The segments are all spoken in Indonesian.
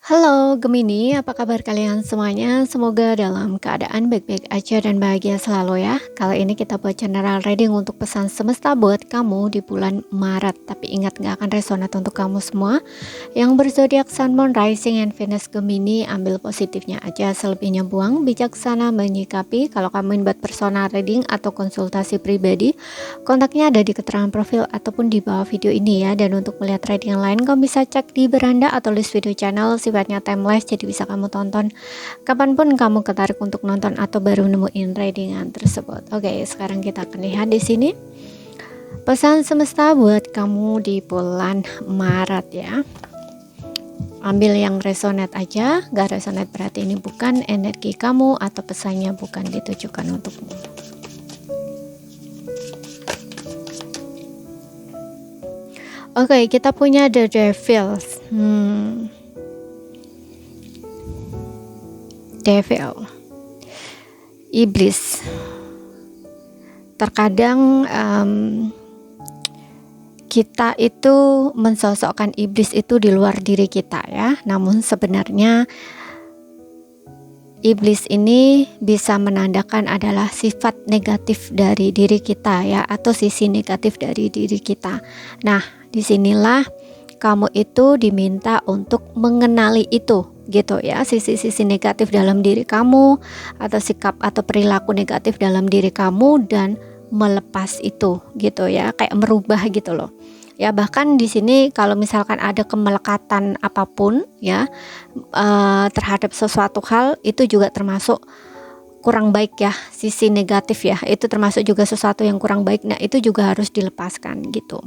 Halo Gemini, apa kabar kalian semuanya? Semoga dalam keadaan baik-baik aja dan bahagia selalu ya. Kali ini kita buat general reading untuk pesan semesta buat kamu di bulan Maret. Tapi ingat gak akan resonate untuk kamu semua. Yang berzodiak Sun, Moon, Rising, and Venus Gemini, ambil positifnya aja, selebihnya buang. Bijaksana menyikapi. Kalau kamu ingin buat personal reading atau konsultasi pribadi, kontaknya ada di keterangan profil ataupun di bawah video ini ya. Dan untuk melihat reading yang lain, kamu bisa cek di beranda atau list video channel sifatnya timeless, jadi bisa kamu tonton kapanpun kamu ketarik untuk nonton atau baru nemuin readingan tersebut. Oke, sekarang kita akan lihat di sini pesan semesta buat kamu di bulan Maret ya. Ambil yang resonate aja, gak resonate berarti ini bukan energi kamu atau pesannya bukan ditujukan untukmu. Oke, kita punya The Devil. Devil, iblis. Terkadang kita itu mensosokkan iblis itu di luar diri kita ya. Namun sebenarnya iblis ini bisa menandakan adalah sifat negatif dari diri kita ya, atau sisi negatif dari diri kita. Nah, disinilah kamu itu diminta untuk mengenali itu gitu ya, sisi-sisi negatif dalam diri kamu atau sikap atau perilaku negatif dalam diri kamu, dan melepas itu gitu ya, kayak merubah gitu loh ya. Bahkan di sini kalau misalkan ada kemelekatan apapun ya terhadap sesuatu hal, itu juga termasuk kurang baik ya, sisi negatif ya, itu termasuk juga sesuatu yang kurang baik. Nah, itu juga harus dilepaskan gitu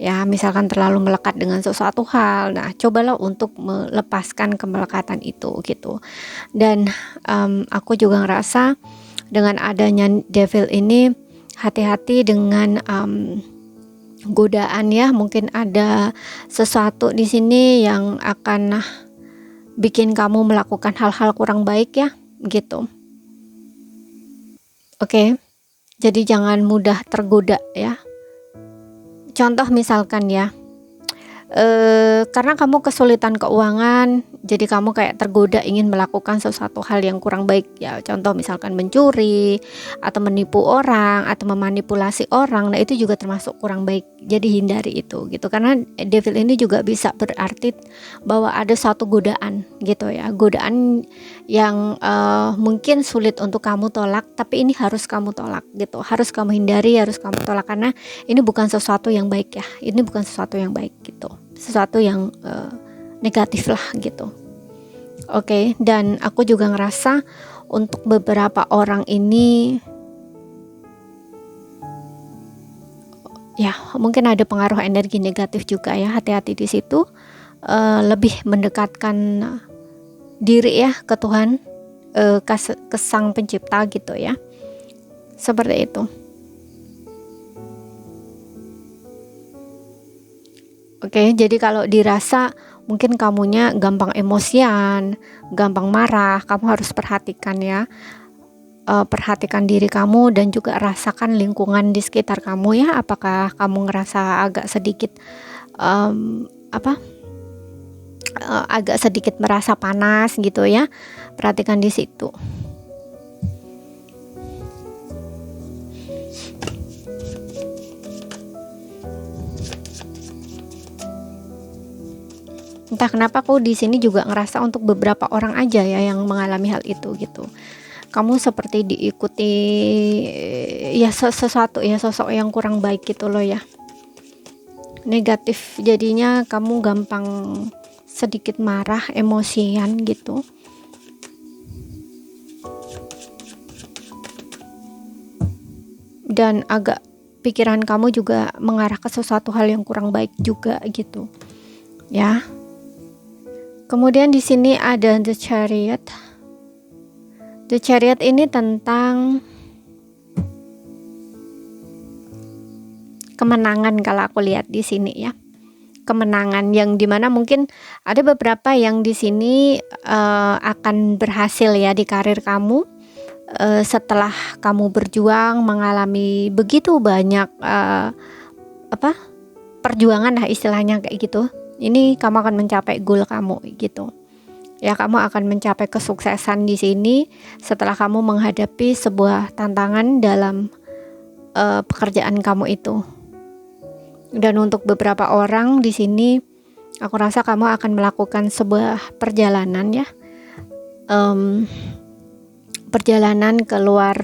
ya. Misalkan terlalu melekat dengan sesuatu hal, nah cobalah untuk melepaskan kemelekatan itu gitu. Dan aku juga ngerasa dengan adanya devil ini, hati-hati dengan godaan ya. Mungkin ada sesuatu di sini yang akan bikin kamu melakukan hal-hal kurang baik ya gitu. Oke, jadi jangan mudah tergoda ya. Contoh misalkan ya, karena kamu kesulitan keuangan, jadi kamu kayak tergoda ingin melakukan sesuatu hal yang kurang baik ya. Contoh misalkan mencuri atau menipu orang atau memanipulasi orang. Nah, itu juga termasuk kurang baik, jadi hindari itu gitu. Karena devil ini juga bisa berarti bahwa ada suatu godaan gitu ya, godaan yang mungkin sulit untuk kamu tolak, tapi ini harus kamu tolak gitu, harus kamu hindari, harus kamu tolak, karena ini bukan sesuatu yang baik ya, ini bukan sesuatu yang baik gitu, sesuatu yang negatif lah gitu. Oke, dan aku juga ngerasa untuk beberapa orang ini ya mungkin ada pengaruh energi negatif juga ya, hati-hati di situ. Lebih mendekatkan diri ya ke Tuhan, ke Sang Pencipta gitu ya, seperti itu. Oke, jadi kalau dirasa mungkin kamunya gampang emosian, gampang marah, kamu harus perhatikan ya. Perhatikan diri kamu dan juga rasakan lingkungan di sekitar kamu ya. Apakah kamu ngerasa agak sedikit agak sedikit merasa panas gitu ya, perhatikan di situ. Entah kenapa aku di sini juga ngerasa untuk beberapa orang aja ya yang mengalami hal itu gitu. Kamu seperti diikuti ya sesuatu ya, sosok yang kurang baik gitu loh ya, negatif, jadinya kamu gampang sedikit marah, emosian gitu. Dan agak pikiran kamu juga mengarah ke sesuatu hal yang kurang baik juga gitu ya. Kemudian di sini ada The Chariot. The Chariot ini tentang kemenangan kalau aku lihat di sini ya. Kemenangan yang dimana mungkin ada beberapa yang di sini akan berhasil ya di karir kamu, setelah kamu berjuang mengalami begitu banyak perjuangan lah istilahnya kayak gitu. Ini kamu akan mencapai goal kamu gitu. Ya, kamu akan mencapai kesuksesan di sini setelah kamu menghadapi sebuah tantangan dalam pekerjaan kamu itu. Dan untuk beberapa orang di sini, aku rasa kamu akan melakukan sebuah perjalanan ya, perjalanan keluar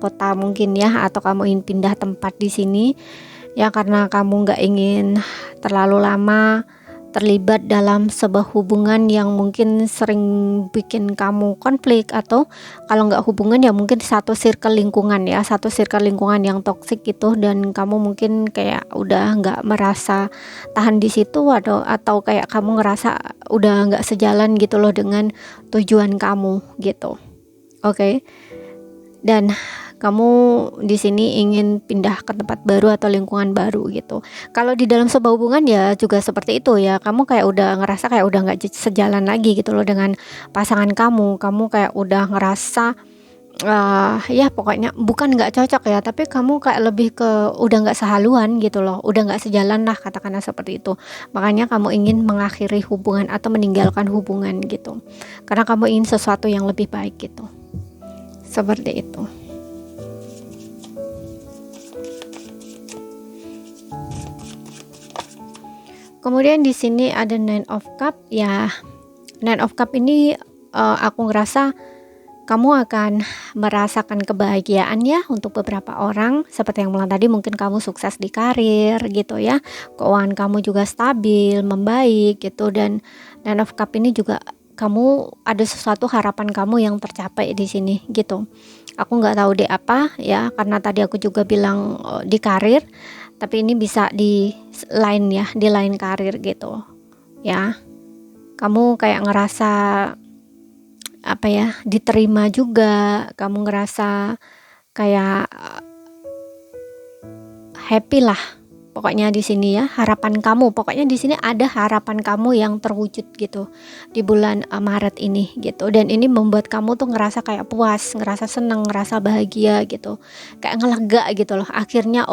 kota mungkin ya, atau kamu ingin pindah tempat di sini ya, karena kamu nggak ingin terlalu lama terlibat dalam sebuah hubungan yang mungkin sering bikin kamu konflik, atau kalau nggak hubungan ya mungkin satu circle lingkungan yang toksik gitu, dan kamu mungkin kayak udah nggak merasa tahan di situ, atau kayak kamu ngerasa udah nggak sejalan gitu loh dengan tujuan kamu gitu. Oke. Dan kamu di sini ingin pindah ke tempat baru atau lingkungan baru gitu. Kalau di dalam sebuah hubungan ya juga seperti itu ya, kamu kayak udah ngerasa kayak udah nggak sejalan lagi gitu loh dengan pasangan kamu kayak udah ngerasa ya pokoknya bukan nggak cocok ya, tapi kamu kayak lebih ke udah nggak sehaluan gitu loh, udah nggak sejalan lah, katakanlah seperti itu. Makanya kamu ingin mengakhiri hubungan atau meninggalkan hubungan gitu, karena kamu ingin sesuatu yang lebih baik gitu, seperti itu. Kemudian di sini ada Nine of Cup ya. Nine of Cup ini aku ngerasa kamu akan merasakan kebahagiaan ya untuk beberapa orang. Seperti yang bilang tadi, mungkin kamu sukses di karir gitu ya. Keuangan kamu juga stabil, membaik gitu. Dan Nine of Cup ini juga kamu ada sesuatu harapan kamu yang tercapai di sini gitu. Aku nggak tahu deh apa ya, karena tadi aku juga bilang di karir, tapi ini bisa di lain karir gitu ya. Kamu kayak ngerasa apa ya, diterima juga, kamu ngerasa kayak happy lah pokoknya di sini ya. Harapan kamu, pokoknya di sini ada harapan kamu yang terwujud gitu di bulan Maret ini gitu. Dan ini membuat kamu tuh ngerasa kayak puas, ngerasa seneng, ngerasa bahagia gitu, kayak ngelega gitu loh. Akhirnya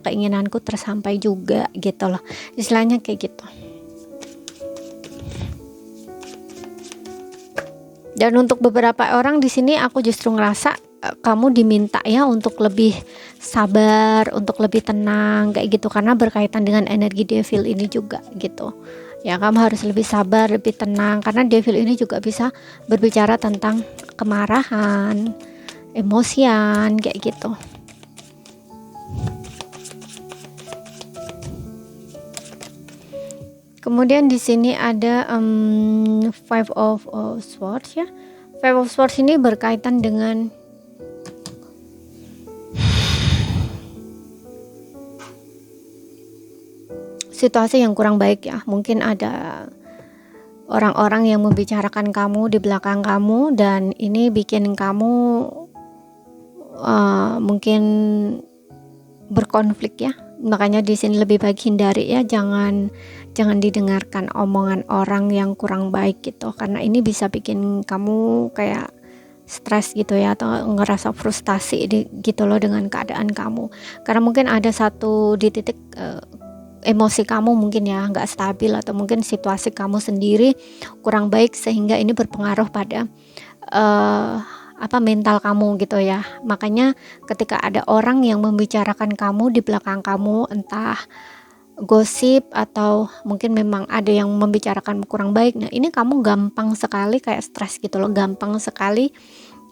keinginanku tersampai juga gitu loh, istilahnya kayak gitu. Dan untuk beberapa orang di sini aku justru ngerasa kamu diminta ya untuk lebih sabar, untuk lebih tenang kayak gitu, karena berkaitan dengan energi devil ini juga gitu. Ya, kamu harus lebih sabar, lebih tenang, karena devil ini juga bisa berbicara tentang kemarahan, emosian kayak gitu. Kemudian di sini ada Five of Swords ya. Five of Swords ini berkaitan dengan situasi yang kurang baik ya. Mungkin ada orang-orang yang membicarakan kamu di belakang kamu, dan ini bikin kamu mungkin berkonflik ya. Makanya di sini lebih baik hindari ya, jangan didengarkan omongan orang yang kurang baik gitu, karena ini bisa bikin kamu kayak stres gitu ya, atau ngerasa frustasi gitu loh dengan keadaan kamu. Karena mungkin ada satu di titik emosi kamu mungkin ya nggak stabil, atau mungkin situasi kamu sendiri kurang baik, sehingga ini berpengaruh pada mental kamu gitu ya. Makanya ketika ada orang yang membicarakan kamu di belakang kamu, entah gosip atau mungkin memang ada yang membicarakan kurang baik, nah ini kamu gampang sekali kayak stres gitu loh, gampang sekali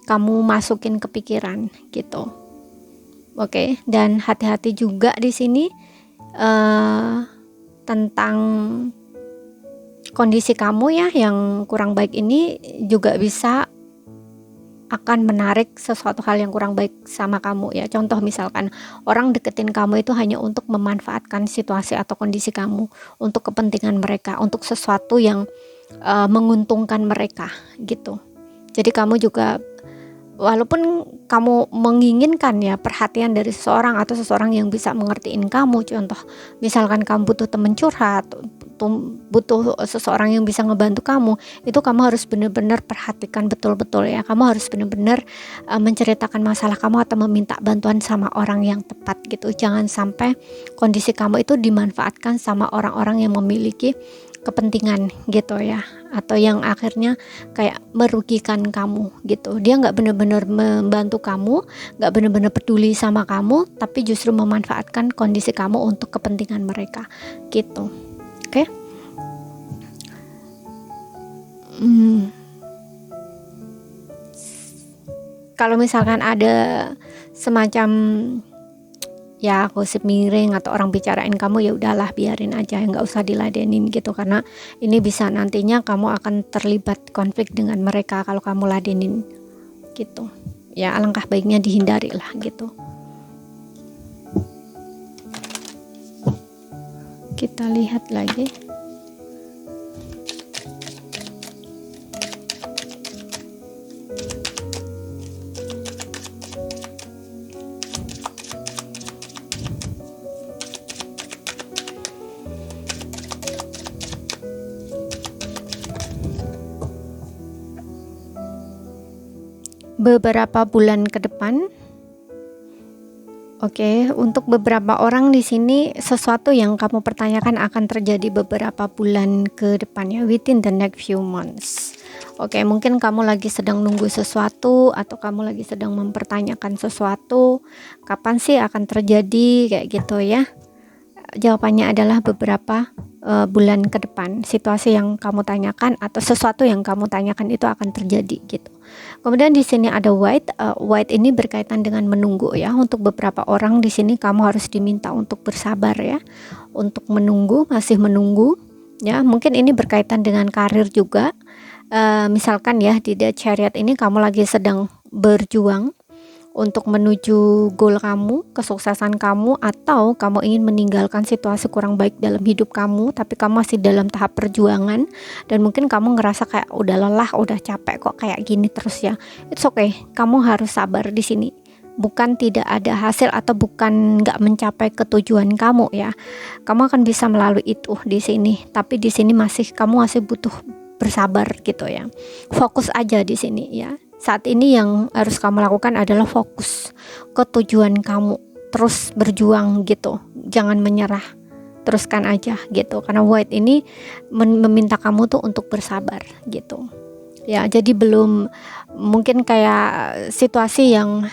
kamu masukin ke pikiran gitu. Oke, dan hati-hati juga di sini tentang kondisi kamu ya yang kurang baik ini juga bisa akan menarik sesuatu hal yang kurang baik sama kamu ya. Contoh misalkan orang deketin kamu itu hanya untuk memanfaatkan situasi atau kondisi kamu untuk kepentingan mereka, untuk sesuatu yang menguntungkan mereka gitu. Jadi kamu juga, walaupun kamu menginginkan ya perhatian dari seseorang atau seseorang yang bisa mengertiin kamu, contoh misalkan kamu butuh teman curhat, butuh seseorang yang bisa ngebantu kamu, itu kamu harus benar-benar perhatikan betul-betul ya. Kamu harus benar-benar menceritakan masalah kamu atau meminta bantuan sama orang yang tepat gitu. Jangan sampai kondisi kamu itu dimanfaatkan sama orang-orang yang memiliki kepentingan gitu ya, atau yang akhirnya kayak merugikan kamu gitu. Dia nggak benar-benar membantu kamu, nggak benar-benar peduli sama kamu, tapi justru memanfaatkan kondisi kamu untuk kepentingan mereka gitu. Oke? Kalau misalkan ada semacam ya gosip miring atau orang bicarain kamu, ya udahlah, biarin aja, nggak usah diladenin gitu, karena ini bisa nantinya kamu akan terlibat konflik dengan mereka kalau kamu ladenin gitu ya. Alangkah baiknya dihindari lah gitu. Kita lihat lagi. Beberapa bulan ke depan. Oke, untuk beberapa orang di sini sesuatu yang kamu pertanyakan akan terjadi beberapa bulan ke depannya, within the next few months. Oke, mungkin kamu lagi sedang nunggu sesuatu atau kamu lagi sedang mempertanyakan sesuatu, kapan sih akan terjadi kayak gitu ya. Jawabannya adalah beberapa bulan ke depan. Situasi yang kamu tanyakan atau sesuatu yang kamu tanyakan itu akan terjadi gitu. Kemudian di sini ada white. White ini berkaitan dengan menunggu ya. Untuk beberapa orang di sini kamu harus diminta untuk bersabar ya, untuk menunggu, masih menunggu ya. Mungkin ini berkaitan dengan karir juga. Misalkan ya di The Chariot ini kamu lagi sedang berjuang untuk menuju goal kamu, kesuksesan kamu, atau kamu ingin meninggalkan situasi kurang baik dalam hidup kamu, tapi kamu masih dalam tahap perjuangan, dan mungkin kamu ngerasa kayak udah lelah, udah capek kok kayak gini terus ya. It's okay, kamu harus sabar di sini. Bukan tidak ada hasil atau bukan nggak mencapai ketujuan kamu ya. Kamu akan bisa melalui itu di sini, tapi di sini kamu masih butuh bersabar gitu ya. Fokus aja di sini ya. Saat ini yang harus kamu lakukan adalah fokus ke tujuan kamu, terus berjuang gitu, jangan menyerah, teruskan aja gitu, karena white ini meminta kamu tuh untuk bersabar gitu ya. Jadi belum, mungkin kayak situasi yang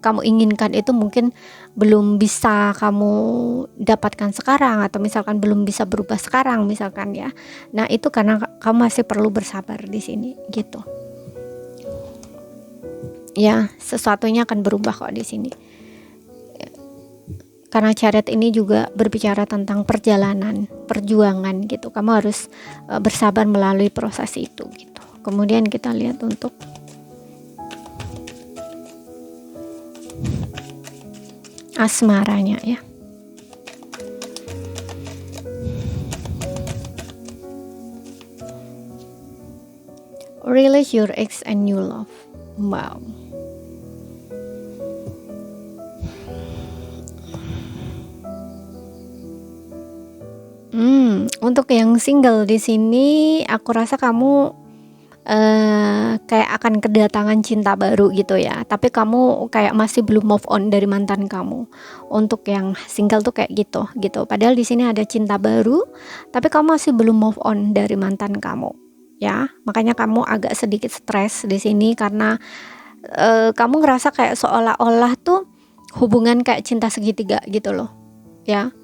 kamu inginkan itu mungkin belum bisa kamu dapatkan sekarang, atau misalkan belum bisa berubah sekarang misalkan ya. Nah itu karena kamu masih perlu bersabar di sini gitu ya. Sesuatunya akan berubah kok di sini, karena Chariot ini juga berbicara tentang perjalanan, perjuangan gitu. Kamu harus bersabar melalui proses itu gitu. Kemudian kita lihat untuk asmaranya ya. Release your ex and new love. Wow. Untuk yang single di sini, aku rasa kamu kayak akan kedatangan cinta baru gitu ya. Tapi kamu kayak masih belum move on dari mantan kamu. Untuk yang single tuh kayak gitu. Padahal di sini ada cinta baru, tapi kamu masih belum move on dari mantan kamu. Ya, makanya kamu agak sedikit stres di sini karena kamu ngerasa kayak seolah-olah tuh hubungan kayak cinta segitiga gitu loh. Ya.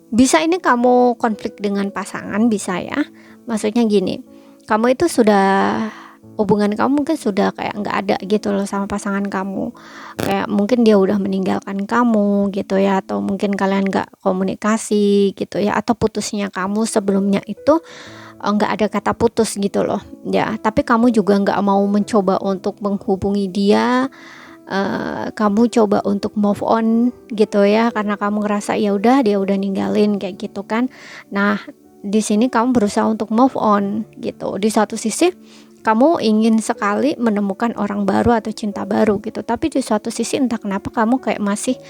Bisa ini kamu konflik dengan pasangan, bisa ya. Maksudnya gini, kamu itu sudah, hubungan kamu mungkin sudah kayak nggak ada gitu loh sama pasangan kamu. Kayak mungkin dia udah meninggalkan kamu gitu ya, atau mungkin kalian nggak komunikasi gitu ya, atau putusnya kamu sebelumnya itu nggak ada kata putus gitu loh ya. Tapi kamu juga nggak mau mencoba untuk menghubungi dia. Kamu coba untuk move on gitu ya, karena kamu ngerasa ya udah, dia udah ninggalin kayak gitu kan. Nah di sini kamu berusaha untuk move on gitu. Di satu sisi kamu ingin sekali menemukan orang baru atau cinta baru gitu, tapi di suatu sisi entah kenapa kamu kayak masih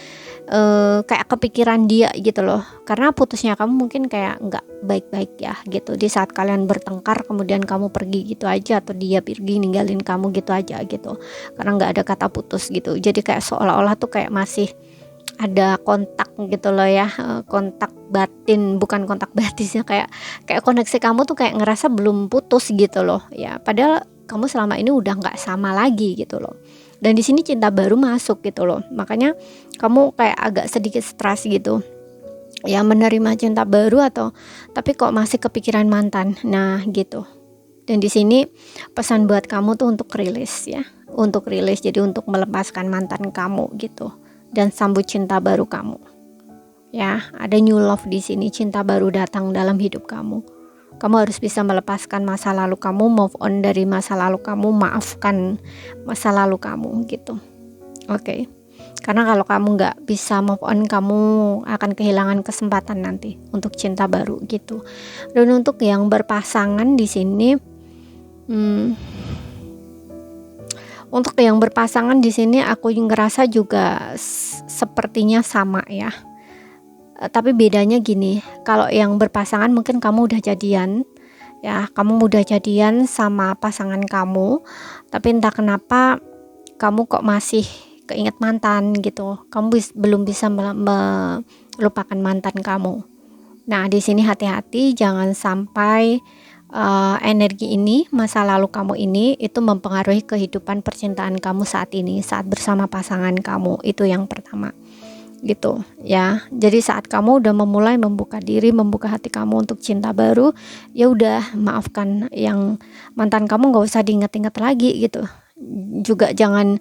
kayak kepikiran dia gitu loh, karena putusnya kamu mungkin kayak nggak baik-baik ya gitu. Di saat kalian bertengkar kemudian kamu pergi gitu aja, atau dia pergi ninggalin kamu gitu aja gitu, karena nggak ada kata putus gitu. Jadi kayak seolah-olah tuh kayak masih ada kontak gitu loh ya, kontak batin, bukan kontak batin, kayak koneksi kamu tuh kayak ngerasa belum putus gitu loh ya, padahal kamu selama ini udah nggak sama lagi gitu loh. Dan di sini cinta baru masuk gitu loh, makanya kamu kayak agak sedikit stres gitu ya, menerima cinta baru atau tapi kok masih kepikiran mantan, nah gitu. Dan di sini pesan buat kamu tuh untuk rilis ya, untuk rilis, jadi untuk melepaskan mantan kamu gitu dan sambut cinta baru kamu. Ya, ada new love di sini, cinta baru datang dalam hidup kamu. Kamu harus bisa melepaskan masa lalu kamu, move on dari masa lalu kamu, maafkan masa lalu kamu gitu. Oke. Karena kalau kamu nggak bisa move on, kamu akan kehilangan kesempatan nanti untuk cinta baru gitu. Dan untuk yang berpasangan di sini, untuk yang berpasangan di sini aku ngerasa juga sepertinya sama ya. Tapi bedanya gini, kalau yang berpasangan mungkin kamu udah jadian ya, kamu udah jadian sama pasangan kamu, tapi entah kenapa kamu kok masih keinget mantan gitu. Kamu belum bisa melupakan mantan kamu. Nah, di sini hati-hati jangan sampai energi ini, masa lalu kamu ini itu mempengaruhi kehidupan percintaan kamu saat ini, saat bersama pasangan kamu. Itu yang pertama gitu ya. Jadi saat kamu udah memulai membuka diri, membuka hati kamu untuk cinta baru, ya udah maafkan yang mantan kamu, nggak usah diingat-ingat lagi gitu. Juga jangan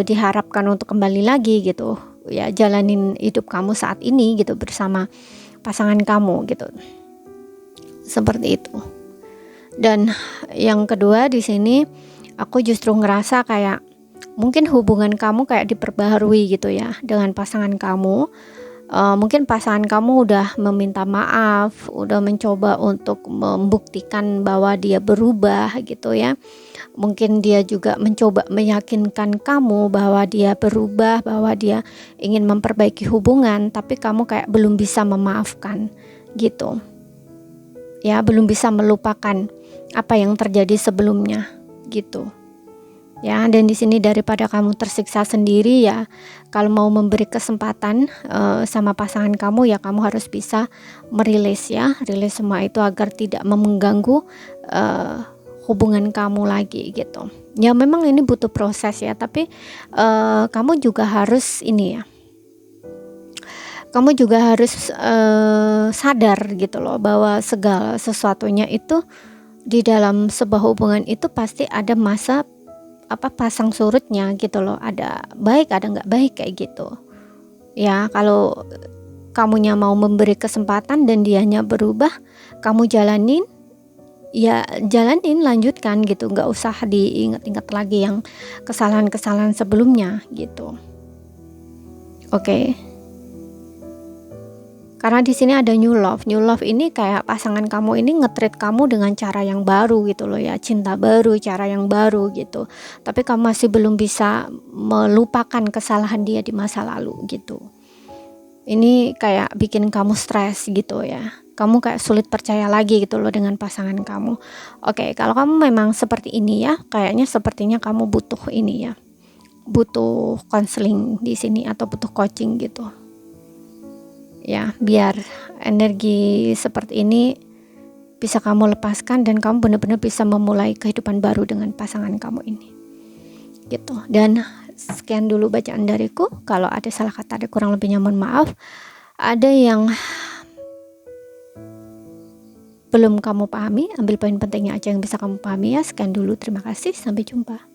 diharapkan untuk kembali lagi gitu ya, jalanin hidup kamu saat ini gitu bersama pasangan kamu gitu, seperti itu. Dan yang kedua di sini aku justru ngerasa kayak mungkin hubungan kamu kayak diperbaharui gitu ya dengan pasangan kamu. Mungkin pasangan kamu udah meminta maaf, udah mencoba untuk membuktikan bahwa dia berubah gitu ya. Mungkin dia juga mencoba meyakinkan kamu bahwa dia berubah, bahwa dia ingin memperbaiki hubungan, tapi kamu kayak belum bisa memaafkan gitu. Ya, belum bisa melupakan apa yang terjadi sebelumnya gitu. Ya, dan di sini daripada kamu tersiksa sendiri ya, kalau mau memberi kesempatan sama pasangan kamu ya kamu harus bisa merilis ya, rilis semua itu agar tidak mengganggu hubungan kamu lagi gitu. Ya memang ini butuh proses ya, tapi kamu juga harus ini ya, kamu juga harus sadar gitu loh bahwa segala sesuatunya itu di dalam sebuah hubungan itu pasti ada masa pasang surutnya gitu loh, ada baik ada nggak baik kayak gitu ya. Kalau kamunya mau memberi kesempatan dan dianya berubah, kamu jalanin ya, jalanin, lanjutkan gitu, nggak usah diingat-ingat lagi yang kesalahan-kesalahan sebelumnya gitu. Oke. Karena di sini ada new love. New love ini kayak pasangan kamu ini nge-treat kamu dengan cara yang baru gitu loh ya, cinta baru, cara yang baru gitu. Tapi kamu masih belum bisa melupakan kesalahan dia di masa lalu gitu. Ini kayak bikin kamu stres gitu ya. Kamu kayak sulit percaya lagi gitu loh dengan pasangan kamu. Oke, kalau kamu memang seperti ini ya, kayaknya sepertinya kamu butuh ini ya, butuh konseling di sini atau butuh coaching gitu. Ya, biar energi seperti ini bisa kamu lepaskan dan kamu benar-benar bisa memulai kehidupan baru dengan pasangan kamu ini gitu. Dan sekian dulu bacaan dariku. Kalau ada salah kata, ada kurang lebihnya mohon maaf. Ada yang belum kamu pahami, ambil poin pentingnya aja yang bisa kamu pahami ya. Sekian dulu, terima kasih, sampai jumpa.